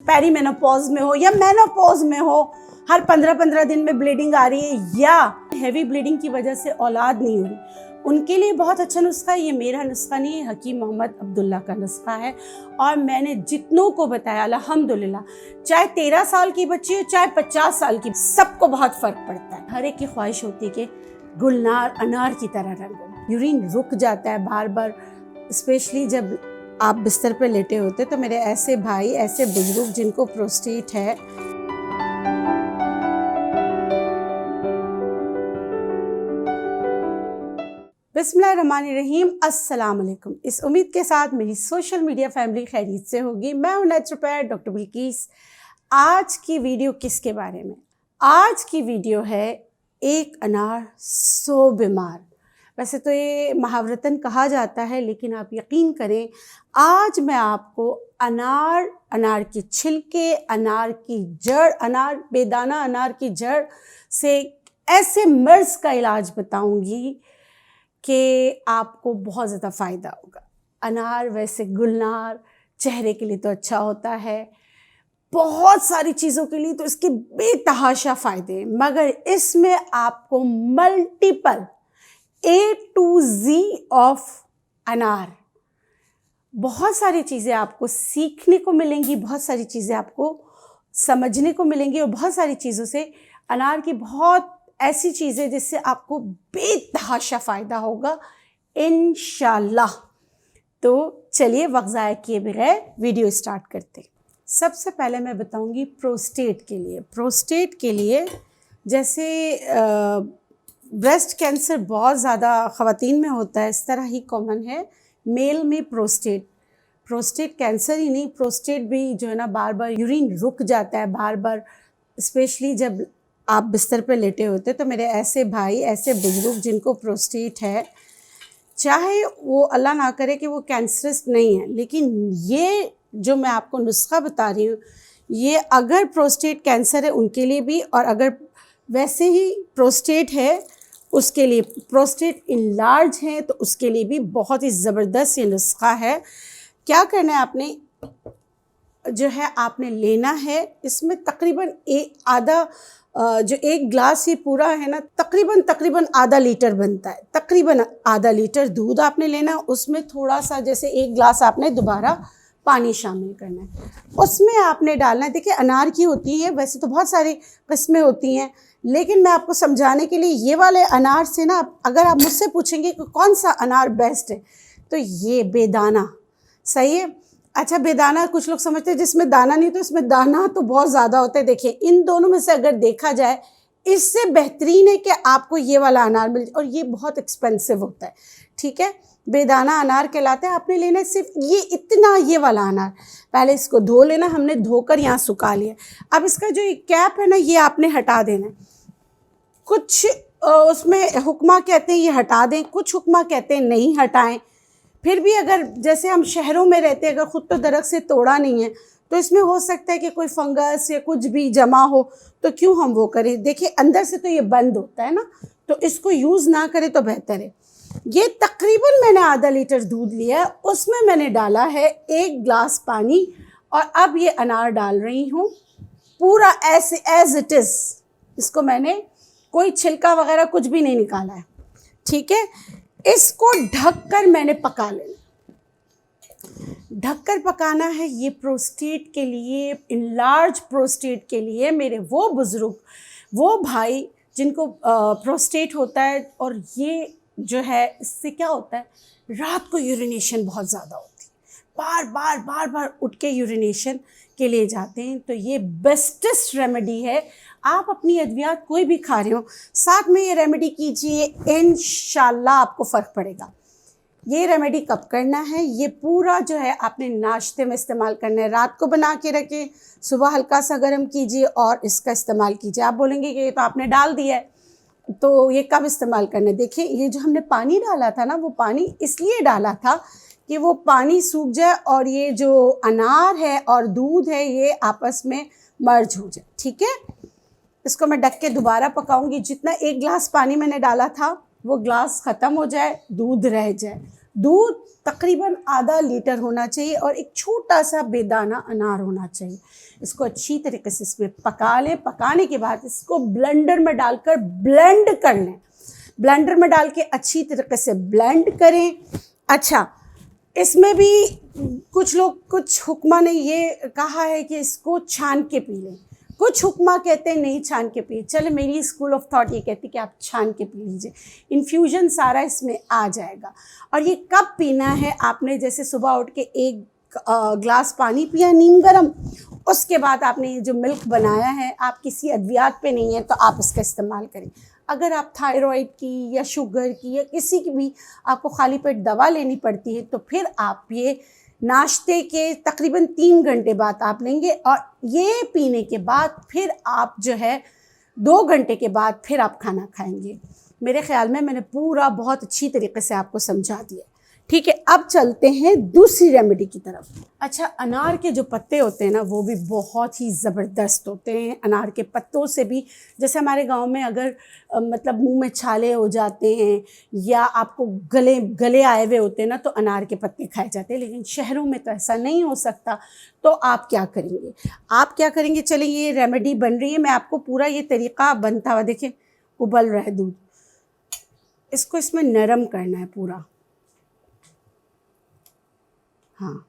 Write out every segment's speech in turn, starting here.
Perimenopause में हो या मेनोपॉज में हो, हर 15-15 दिन में ब्लीडिंग आ रही है या हैवी ब्लीडिंग की वजह से औलाद नहीं हो रही, उनके लिए बहुत अच्छा नुस्खा है। ये मेरा नुस्खा नहीं है, हकीम मोहम्मद अब्दुल्ला का नुस्खा है और मैंने जितनों को बताया अल्हम्दुलिल्लाह, चाहे 13 साल की बच्ची हो चाहे 50 साल की, सबको बहुत फर्क पड़ता है। हर एक की ख्वाहिश होती है कि गुलनार अनार की तरह रंग हो। यूरिन रुक जाता है बार बार, स्पेशली जब आप बिस्तर पे लेटे होते। तो मेरे ऐसे भाई, ऐसे बुजुर्ग जिनको प्रोस्टेट है, बिस्मिल्लाहिर्रहमानिर्रहीम, अस्सलाम वालेकुम। इस उम्मीद के साथ मेरी सोशल मीडिया फैमिली खैरियत से होगी। मैं हूं नेचुरोपैथ डॉक्टर बिल्किस। आज की वीडियो किसके बारे में? आज की वीडियो है एक अनार 100 बीमार। वैसे तो ये मुहावरतन कहा जाता है, लेकिन आप यकीन करें, आज मैं आपको अनार की छिलके, अनार की जड़, बेदाना अनार की जड़ से ऐसे मर्ज़ का इलाज बताऊंगी कि आपको बहुत ज़्यादा फ़ायदा होगा। अनार वैसे गुलनार चेहरे के लिए तो अच्छा होता है, बहुत सारी चीज़ों के लिए तो इसके बेतहाशा फ़ायदे हैं, मगर इसमें आपको multiple A to Z of अनार, बहुत सारी चीज़ें आपको सीखने को मिलेंगी, बहुत सारी चीज़ें आपको समझने को मिलेंगी और बहुत सारी चीज़ों से अनार की बहुत ऐसी चीज़ें जिससे आपको बेतहाशा फ़ायदा होगा इंशाल्लाह। तो चलिए वक्त ज़ाया किए बगैर वीडियो स्टार्ट करते हैं। सबसे पहले मैं बताऊंगी प्रोस्टेट के लिए जैसे ब्रेस्ट कैंसर बहुत ज़्यादा ख़वातीन में होता है, इस तरह ही कॉमन है मेल में प्रोस्टेट कैंसर ही नहीं, प्रोस्टेट भी जो है ना बार बार यूरिन रुक जाता है बार बार, स्पेशली जब आप बिस्तर पे लेटे होते। तो मेरे ऐसे भाई, ऐसे बुजुर्ग जिनको प्रोस्टेट है, चाहे वो अल्लाह ना करे कि वो कैंसरस नहीं है, लेकिन ये जो मैं आपको नुस्खा बता रही हूँ, ये अगर प्रोस्टेट कैंसर है उनके लिए भी, और अगर वैसे ही प्रोस्टेट है उसके लिए, प्रोस्टेट इनलार्ज है तो उसके लिए भी बहुत ही ज़बरदस्त ये नुस्खा है। क्या करना है आपने, जो है आपने लेना है, इसमें तकरीबन जो एक गिलास ये पूरा है ना, तकरीबन आधा लीटर बनता है। तकरीबन आधा लीटर दूध आपने लेना, उसमें थोड़ा सा जैसे एक गिलास आपने दोबारा पानी शामिल करना है, उसमें आपने डालना है। देखिए अनार की होती है, वैसे तो बहुत सारी किस्में होती हैं, लेकिन मैं आपको समझाने के लिए ये वाले अनार से ना, अगर आप मुझसे पूछेंगे कि कौन सा अनार बेस्ट है, तो ये बेदाना सही है। अच्छा, बेदाना कुछ लोग समझते हैं जिसमें दाना नहीं, तो इसमें दाना तो बहुत ज़्यादा होता है। देखिए इन दोनों में से अगर देखा जाए, इससे बेहतरीन है कि आपको ये वाला अनार मिल जाए, और ये बहुत एक्सपेंसिव होता है, ठीक है। बेदाना अनार कहलाता है। आपने लेना है सिर्फ ये इतना, ये वाला अनार। पहले इसको धो लेना, हमने धोकर यहाँ सुखा लिया। अब इसका जो कैप है ना, ये आपने हटा देना है। कुछ उसमें हुक्मा कहते हैं ये हटा दें, कुछ हुक्मा कहते हैं नहीं हटाएं। फिर भी अगर जैसे हम शहरों में रहते हैं, अगर ख़ुद तो दरख्त से तोड़ा नहीं है, तो इसमें हो सकता है कि कोई फंगस या कुछ भी जमा हो, तो क्यों हम वो करें। देखिए अंदर से तो ये बंद होता है ना, तो इसको यूज़ ना करें तो बेहतर है। ये तकरीबन मैंने आधा लीटर दूध लिया है, उसमें मैंने डाला है 1 गिलास पानी, और अब ये अनार डाल रही हूँ पूरा ऐसे एज इट इज़। इसको मैंने कोई छिलका वगैरह कुछ भी नहीं निकाला है, ठीक है। इसको ढककर मैंने पका लेना, ढककर पकाना है। ये प्रोस्टेट के लिए, इनलार्ज प्रोस्टेट के लिए, मेरे वो बुज़ुर्ग, वो भाई जिनको प्रोस्टेट होता है, और ये जो है इससे क्या होता है, रात को यूरिनेशन बहुत ज़्यादा होती है, बार बार उठ के यूरिनेशन के लिए जाते हैं, तो ये बेस्टेस्ट रेमेडी है। आप अपनी अद्वियात कोई भी खा रहे हो, साथ में ये रेमेडी कीजिए, इंशाल्लाह आपको फ़र्क पड़ेगा। ये रेमेडी कब करना है, ये पूरा जो है आपने नाश्ते में इस्तेमाल करना है। रात को बना के रखें, सुबह हल्का सा गर्म कीजिए और इसका इस्तेमाल कीजिए। आप बोलेंगे कि ये तो आपने डाल दिया है, तो ये कब इस्तेमाल करना है। देखिए ये जो हमने पानी डाला था ना, वो पानी इसलिए डाला था कि वो पानी सूख जाए और ये जो अनार है और दूध है ये आपस में मर्ज हो जाए, ठीक है। इसको मैं ढक के दोबारा पकाऊंगी। जितना 1 गिलास पानी मैंने डाला था वो गिलास ख़त्म हो जाए, दूध रह जाए, दूध तकरीबन आधा लीटर होना चाहिए और एक छोटा सा बेदाना अनार होना चाहिए। इसको अच्छी तरीके से इसमें पका लें। पकाने के बाद इसको ब्लेंडर में डालकर ब्लेंड कर लें। ब्लेंडर में डाल के अच्छी तरीके से ब्लेंड करें। अच्छा, इसमें भी कुछ लोग, कुछ हुक्मा ने ये कहा है कि इसको छान के पी लें, कुछ हुक्मा कहते हैं नहीं छान के पी। चले, मेरी स्कूल ऑफ थॉट ये कहती है कि आप छान के पी लीजिए, इन्फ्यूजन सारा इसमें आ जाएगा। और ये कब पीना है, आपने जैसे सुबह उठ के एक ग्लास पानी पिया नीम गर्म, उसके बाद आपने ये जो मिल्क बनाया है, आप किसी अद्वियात पे नहीं है तो आप इसका इस्तेमाल करें। अगर आप थायराइड की या शुगर की या किसी की भी आपको खाली पेट दवा लेनी पड़ती है तो फिर आप ये नाश्ते के तकरीबन 3 घंटे बाद आप लेंगे और ये पीने के बाद फिर आप जो है 2 घंटे के बाद फिर आप खाना खाएंगे। मेरे ख़्याल में मैंने पूरा बहुत अच्छी तरीके से आपको समझा दिया। ठीक है, अब चलते हैं दूसरी रेमेडी की तरफ। अच्छा, अनार के जो पत्ते होते हैं ना, वो भी बहुत ही ज़बरदस्त होते हैं। अनार के पत्तों से भी, जैसे हमारे गांव में अगर मतलब मुंह में छाले हो जाते हैं या आपको गले आए हुए होते हैं ना, तो अनार के पत्ते खाए जाते हैं। लेकिन शहरों में तो ऐसा नहीं हो सकता, तो आप क्या करेंगे? चलिए, ये रेमेडी बन रही है, मैं आपको पूरा ये तरीक़ा बनता हुआ, देखें उबल रहा है दूध, इसको इसमें नरम करना है पूरा। हाँ,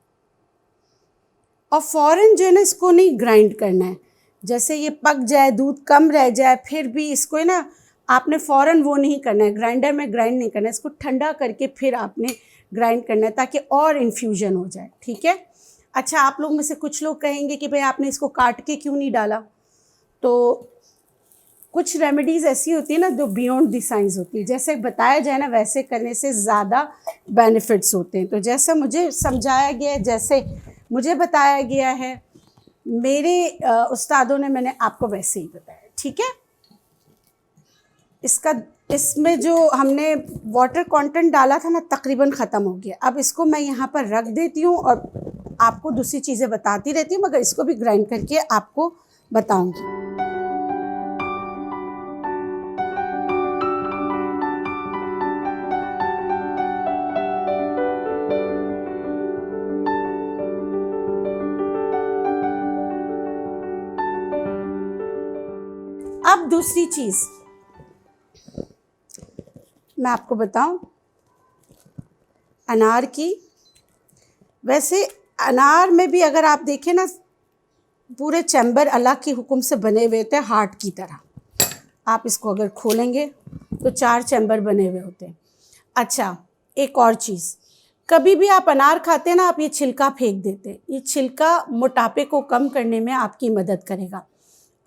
और फ़ौरन जो है ना इसको नहीं ग्राइंड करना है। जैसे ये पक जाए, दूध कम रह जाए, फिर भी इसको है ना आपने फ़ौरन वो नहीं करना है, ग्राइंडर में ग्राइंड नहीं करना है, इसको ठंडा करके फिर आपने ग्राइंड करना है ताकि और इन्फ्यूजन हो जाए। ठीक है। अच्छा, आप लोग में से कुछ लोग कहेंगे कि भाई आपने इसको काट के क्यों नहीं डाला, तो कुछ रेमेडीज़ ऐसी होती है ना जो बियॉन्ड द साइंस होती है। जैसे बताया जाए ना, वैसे करने से ज़्यादा बेनिफिट्स होते हैं। तो जैसे मुझे समझाया गया है, जैसे मुझे बताया गया है, मेरे उस्तादों ने, मैंने आपको वैसे ही बताया। ठीक है। इसमें जो हमने वाटर कंटेंट डाला था ना, तकरीबन ख़त्म हो गया। अब इसको मैं यहाँ पर रख देती हूँ और आपको दूसरी चीज़ें बताती रहती हूँ, मगर इसको भी ग्राइंड करके आपको बताऊँगी। अब दूसरी चीज़ मैं आपको बताऊं, अनार की। वैसे अनार में भी अगर आप देखें ना, पूरे चैम्बर अल्लाह के हुक्म से बने हुए थे हार्ट की तरह। आप इसको अगर खोलेंगे तो 4 चैम्बर बने हुए होते हैं। अच्छा, एक और चीज़, कभी भी आप अनार खाते हैं ना, आप ये छिलका फेंक देते हैं। ये छिलका मोटापे को कम करने में आपकी मदद करेगा।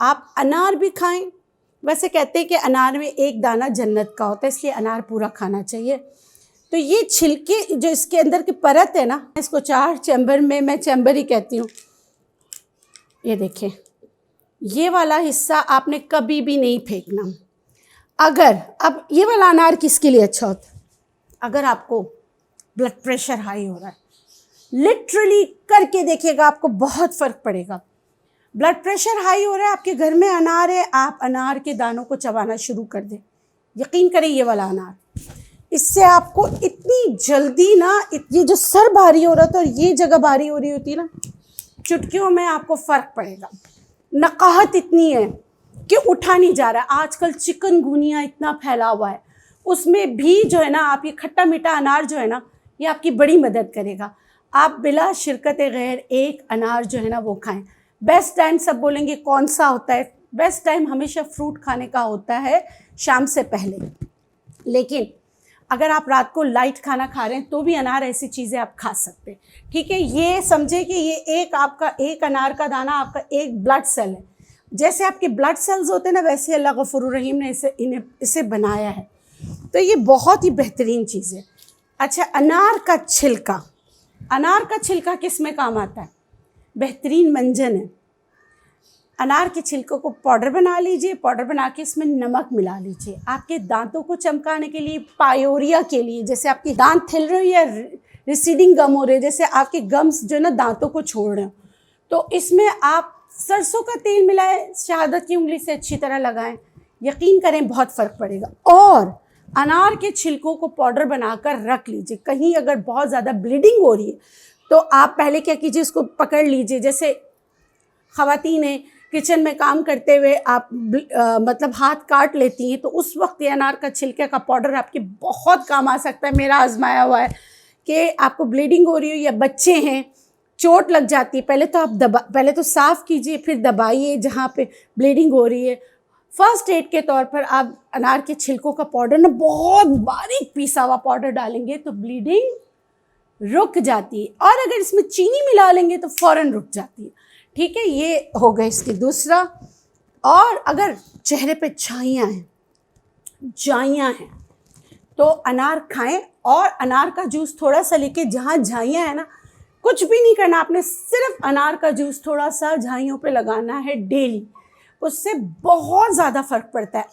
आप अनार भी खाएं। वैसे कहते हैं कि अनार में एक दाना जन्नत का होता है, इसलिए अनार पूरा खाना चाहिए। तो ये छिलके जो इसके अंदर की परत है ना, इसको 4 चैम्बर में, मैं चैम्बर ही कहती हूँ, ये देखें, ये वाला हिस्सा आपने कभी भी नहीं फेंकना। अब ये वाला अनार किसके लिए अच्छा होता है? अगर आपको ब्लड प्रेशर हाई हो रहा है, लिटरली करके देखिएगा, आपको बहुत फ़र्क पड़ेगा। ब्लड प्रेशर हाई हो रहा है, आपके घर में अनार है, आप अनार के दानों को चबाना शुरू कर दें। यकीन करें, ये वाला अनार, इससे आपको इतनी जल्दी ना, ये जो सर भारी हो रहा था और ये जगह भारी हो रही होती है ना, चुटकियों में आपको फ़र्क पड़ेगा। नकाहत इतनी है कि उठा नहीं जा रहा है। आजकल चिकनगुनिया इतना फैला हुआ है, उसमें भी जो है ना, आप ये खट्टा मीठा अनार जो है ना, ये आपकी बड़ी मदद करेगा। आप बिला शिरकत गैर एक अनार जो है ना वो खाएं। बेस्ट टाइम, सब बोलेंगे कौन सा होता है? बेस्ट टाइम हमेशा फ्रूट खाने का होता है शाम से पहले। लेकिन अगर आप रात को लाइट खाना खा रहे हैं तो भी अनार, ऐसी चीज़ें आप खा सकते हैं। ठीक है। ये समझे कि ये एक अनार का दाना आपका एक ब्लड सेल है। जैसे आपके ब्लड सेल्स होते हैं ना, वैसे अल्लाह गफूर रहीम ने इसे बनाया है। तो ये बहुत ही बेहतरीन चीज़ है। अच्छा, अनार का छिलका किस में काम आता है? बेहतरीन मंजन है। अनार के छिलकों को पाउडर बना लीजिए, पाउडर बना के इसमें नमक मिला लीजिए। आपके दांतों को चमकाने के लिए, पायोरिया के लिए, जैसे आपके दांत थिल रहे हो या रिसीडिंग गम हो रहे हो, जैसे आपके गम्स जो है ना दांतों को छोड़ रहे हो, तो इसमें आप सरसों का तेल मिलाएं, शहादत की उंगली से अच्छी तरह लगाएं। यकीन करें बहुत फ़र्क पड़ेगा। और अनार के छिलकों को पाउडर बनाकर रख लीजिए। कहीं अगर बहुत ज़्यादा ब्लीडिंग हो रही है तो आप पहले क्या कीजिए, इसको पकड़ लीजिए। जैसे ख़वातीन हैं, किचन में काम करते हुए आप मतलब हाथ काट लेती हैं, तो उस वक्त ये अनार का छिलके का पाउडर आपके बहुत काम आ सकता है। मेरा आजमाया हुआ है कि आपको ब्लीडिंग हो रही हो या बच्चे हैं, चोट लग जाती है, पहले तो साफ़ कीजिए, फिर दबाइए जहाँ पे ब्लीडिंग हो रही है। फर्स्ट एड के तौर पर आप अनार के छिलकों का पाउडर ना बहुत बारीक पीसा हुआ पाउडर डालेंगे तो ब्लीडिंग रुक जाती है, और अगर इसमें चीनी मिला लेंगे तो फ़ौरन रुक जाती है। ठीक है, ये हो गया इसकी दूसरा। और अगर चेहरे पे झाइयाँ हैं तो अनार खाएं, और अनार का जूस थोड़ा सा लेके, जहाँ झाइयाँ हैं ना, कुछ भी नहीं करना आपने, सिर्फ अनार का जूस थोड़ा सा झाइयों पे लगाना है डेली। उससे बहुत ज़्यादा फ़र्क पड़ता है।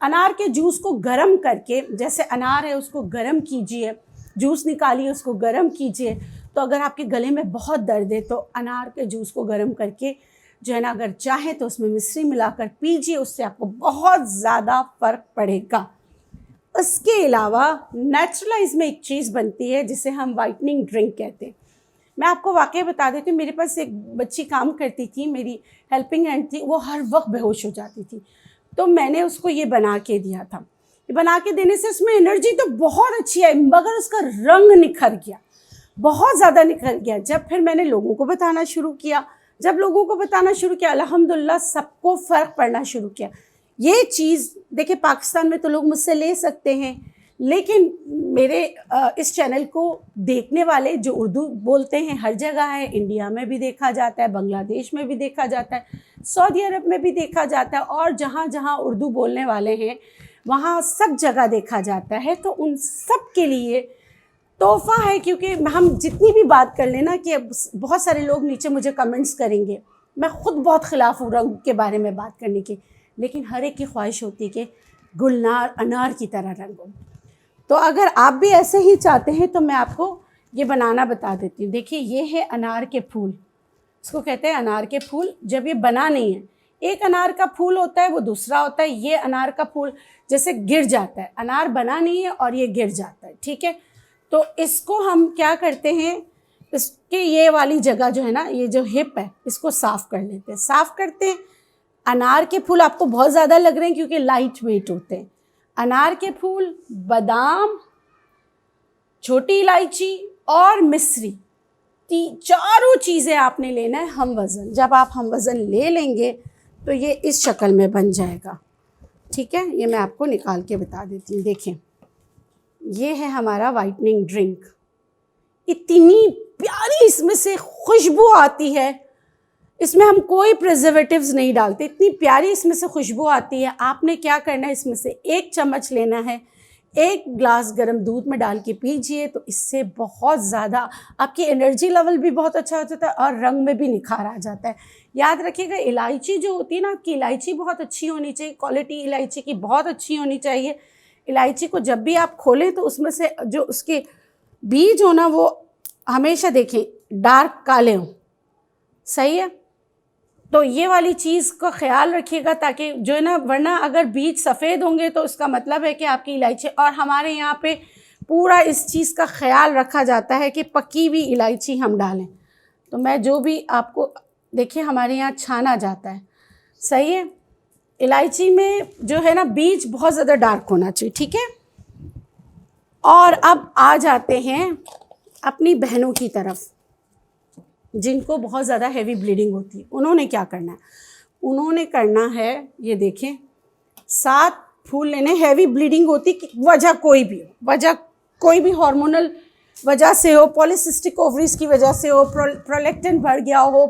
अनार के जूस को गर्म करके, जैसे अनार है उसको गर्म कीजिए, जूस निकालिए, उसको गर्म कीजिए। तो अगर आपके गले में बहुत दर्द है तो अनार के जूस को गर्म करके जो है ना, अगर चाहे तो उसमें मिश्री मिलाकर पीजिए, उससे आपको बहुत ज़्यादा फ़र्क पड़ेगा। इसके अलावा नेचुरलाइज में एक चीज़ बनती है जिसे हम वाइटनिंग ड्रिंक कहते हैं। मैं आपको वाकई बता देती हूँ, मेरे पास एक बच्ची काम करती थी, मेरी हेल्पिंग हैंड थी, वो हर वक्त बेहोश हो जाती थी, तो मैंने उसको ये बना के दिया था। ये बना के देने से उसमें एनर्जी तो बहुत अच्छी है, मगर उसका रंग निखर गया, बहुत ज़्यादा निखर गया। जब फिर मैंने लोगों को बताना शुरू किया, अल्हम्दुलिल्लाह सबको फ़र्क पड़ना शुरू किया। ये चीज़ देखिए, पाकिस्तान में तो लोग मुझसे ले सकते हैं, लेकिन मेरे इस चैनल को देखने वाले जो उर्दू बोलते हैं हर जगह है, इंडिया में भी देखा जाता है, बांग्लादेश में भी देखा जाता है, सऊदी अरब में भी देखा जाता है, और जहाँ जहाँ उर्दू बोलने वाले हैं वहाँ सब जगह देखा जाता है। तो उन सब के लिए तोहफ़ा है, क्योंकि हम जितनी भी बात कर लेना कि बहुत सारे लोग नीचे मुझे कमेंट्स करेंगे, मैं ख़ुद बहुत ख़िलाफ़ हूँ रंग के बारे में बात करने की, लेकिन हर एक की ख्वाहिश होती है कि गुलनार अनार की तरह रंग हो। तो अगर आप भी ऐसे ही चाहते हैं तो मैं आपको ये बनाना बता देती हूँ। देखिए, ये है अनार के फूल, इसको कहते हैं अनार के फूल। जब ये बना नहीं है, एक अनार का फूल होता है, वो दूसरा होता है। ये अनार का फूल जैसे गिर जाता है, अनार बना नहीं है और ये गिर जाता है, ठीक है। तो इसको हम क्या करते हैं, इसके ये वाली जगह जो है ना, ये जो हिप है, इसको साफ़ कर लेते हैं, साफ़ करते हैं। अनार के फूल आपको बहुत ज़्यादा लग रहे हैं क्योंकि लाइट वेट होते हैं। अनार के फूल, बादाम, छोटी इलायची और मिश्री, चारों चीज़ें आपने लेना है हम वज़न। जब आप हम वज़न ले लेंगे तो ये इस शक्ल में बन जाएगा, ठीक है। ये मैं आपको निकाल के बता देती हूँ। देखें, ये है हमारा वाइटनिंग ड्रिंक। इतनी प्यारी इसमें से खुशबू आती है, इसमें हम कोई प्रिजर्वेटिव्स नहीं डालते, इतनी प्यारी इसमें से खुशबू आती है। आपने क्या करना है, इसमें से 1 चम्मच लेना है, 1 ग्लास गर्म दूध में डाल के पीजिए, तो इससे बहुत ज़्यादा आपकी एनर्जी लेवल भी बहुत अच्छा हो जाता है और रंग में भी निखार आ जाता है। याद रखिएगा, इलायची जो होती है ना, आपकी इलायची बहुत अच्छी होनी चाहिए, क्वालिटी इलायची की बहुत अच्छी होनी चाहिए। इलायची को जब भी आप खोलें तो उसमें से जो उसके बीज हो ना, वो हमेशा देखें डार्क काले हों, सही है। तो ये वाली चीज़ का ख्याल रखिएगा, ताकि जो है ना, वरना अगर बीज सफ़ेद होंगे तो उसका मतलब है कि आपकी इलायची, और हमारे यहाँ पे पूरा इस चीज़ का ख्याल रखा जाता है कि पकी हुई इलायची हम डालें। तो मैं जो भी आपको, देखिए हमारे यहाँ छाना जाता है, सही है। इलायची में जो है ना, बीज बहुत ज़्यादा डार्क होना चाहिए, ठीक है। और अब आ जाते हैं अपनी बहनों की तरफ, जिनको बहुत ज़्यादा हैवी ब्लीडिंग होती है। उन्होंने क्या करना है, उन्होंने करना है, ये देखें, 7 फूल लेने। हैवी ब्लीडिंग होती वजह कोई भी हो, वजह कोई भी हार्मोनल वजह से हो, पॉलीसिस्टिक ओवरीज की वजह से हो, प्रोलैक्टिन बढ़ गया हो,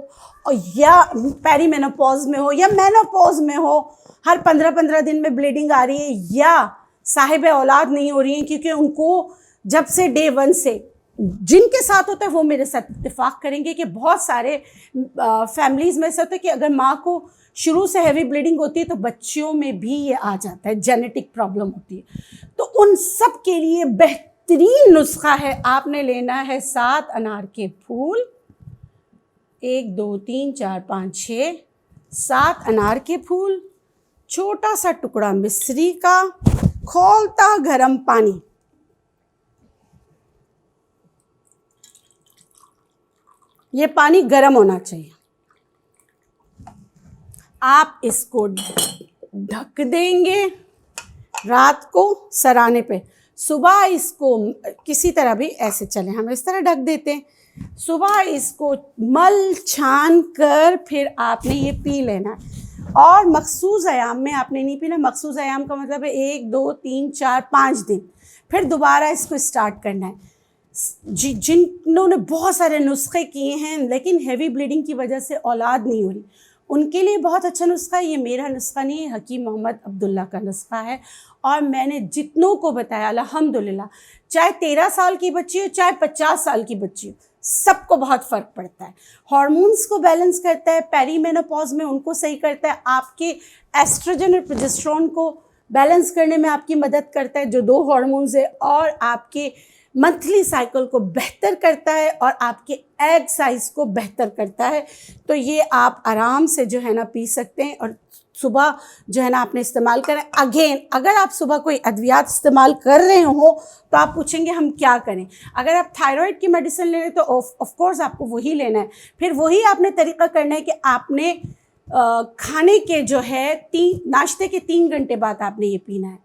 और या पेरीमेनोपॉज में हो या मेनोपॉज में हो, हर 15-15 दिन में ब्लीडिंग आ रही है, या साहिब औलाद नहीं हो रही है, क्योंकि उनको जब से डे 1 से जिनके साथ होता है वो मेरे साथ इत्तेफाक करेंगे कि बहुत सारे फैमिलीज़ में ऐसा होता है कि अगर माँ को शुरू से हैवी ब्लीडिंग होती है तो बच्चियों में भी ये आ जाता है, जेनेटिक प्रॉब्लम होती है। तो उन सब के लिए बेहतरीन नुस्खा है, आपने लेना है 7 अनार के फूल, 1 2 3 4 5 6, 7 अनार के फूल, छोटा सा टुकड़ा मिश्री का, खौलता गर्म पानी। ये पानी गर्म होना चाहिए। आप इसको ढक देंगे रात को सराहने पे, सुबह इसको किसी तरह भी ऐसे चले, हम इस तरह ढक देते हैं। सुबह इसको मल छान कर फिर आपने ये पी लेना है। और मखसूस अयाम में आपने नहीं पीना। मखसूस अयाम का मतलब है 1, 2, 3, 4, 5 दिन, फिर दोबारा इसको स्टार्ट करना है। जिन्होंने बहुत सारे नुस्खे किए हैं लेकिन हैवी ब्लीडिंग की वजह से औलाद नहीं हो रही, उनके लिए बहुत अच्छा नुस्खा है। ये मेरा नुस्खा नहीं है, हकीम मोहम्मद अब्दुल्ला का नुस्खा है। और मैंने जितनों को बताया अल्हम्दुलिल्लाह, चाहे 13 साल की बच्ची हो चाहे 50 साल की बच्ची हो, सबको बहुत फ़र्क पड़ता है। हार्मोन्स को बैलेंस करता है, पेरीमेनोपॉज में उनको सही करता है, आपके एस्ट्रोजन और प्रोजेस्टेरोन को बैलेंस करने में आपकी मदद करता है जो 2 हार्मोन्स है, और आपके मंथली साइकिल को बेहतर करता है और आपके एग साइज़ को बेहतर करता है। तो ये आप आराम से जो है ना पी सकते हैं। और सुबह जो है ना आपने इस्तेमाल करें। अगेन, अगर आप सुबह कोई अद्वियात इस्तेमाल कर रहे हो तो आप पूछेंगे हम क्या करें। अगर आप थायराइड की मेडिसिन ले रहे हैं तो ऑफ कोर्स आपको वही लेना है। फिर वही आपने तरीका करना है कि आपने खाने के जो है नाश्ते के 3 घंटे बाद आपने ये पीना है।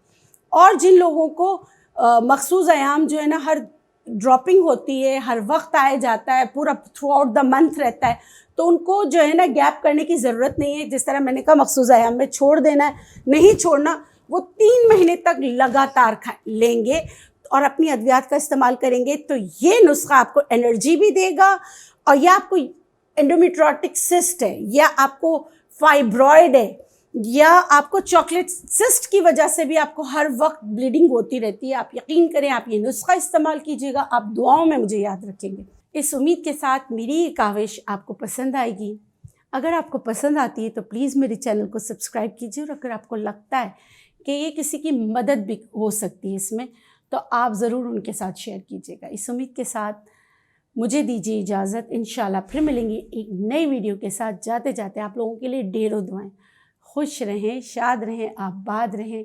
और जिन लोगों को मखसूस अयाम जो है ना हर ड्रॉपिंग होती है, हर वक्त आया जाता है, पूरा थ्रू आउट द मंथ रहता है, तो उनको जो है ना गैप करने की ज़रूरत नहीं है। जिस तरह मैंने कहा मखसूस अयाम में छोड़ देना है, नहीं छोड़ना। वो 3 महीने तक लगातार लेंगे और अपनी अद्वियात का इस्तेमाल करेंगे तो ये नुस्खा आपको एनर्जी भी देगा। और या आपको एंडोमेट्रियोटिक सिस्ट है, या आपको फाइब्रॉयड है, या आपको चॉकलेट सिस्ट की वजह से भी आपको हर वक्त ब्लीडिंग होती रहती है, आप यकीन करें आप ये नुस्खा इस्तेमाल कीजिएगा, आप दुआओं में मुझे याद रखेंगे। इस उम्मीद के साथ मेरी ये काविश आपको पसंद आएगी। अगर आपको पसंद आती है तो प्लीज़ मेरे चैनल को सब्सक्राइब कीजिए। और अगर आपको लगता है कि ये किसी की मदद भी हो सकती है इसमें, तो आप ज़रूर उनके साथ शेयर कीजिएगा। इस उम्मीद के साथ मुझे दीजिए इजाज़त। इंशाल्लाह फिर मिलेंगे एक नई वीडियो के साथ। जाते जाते आप लोगों के लिए ढेरों दुआएं। खुश रहें, शाद रहें, आबाद रहें,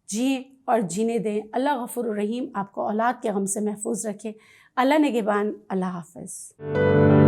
जिएँ और जीने दें। अल्लाह गफूर रहीम आपको औलाद के गम से महफूज रखे। अल्लाह निगहबान। अल्लाह हाफ़िज़।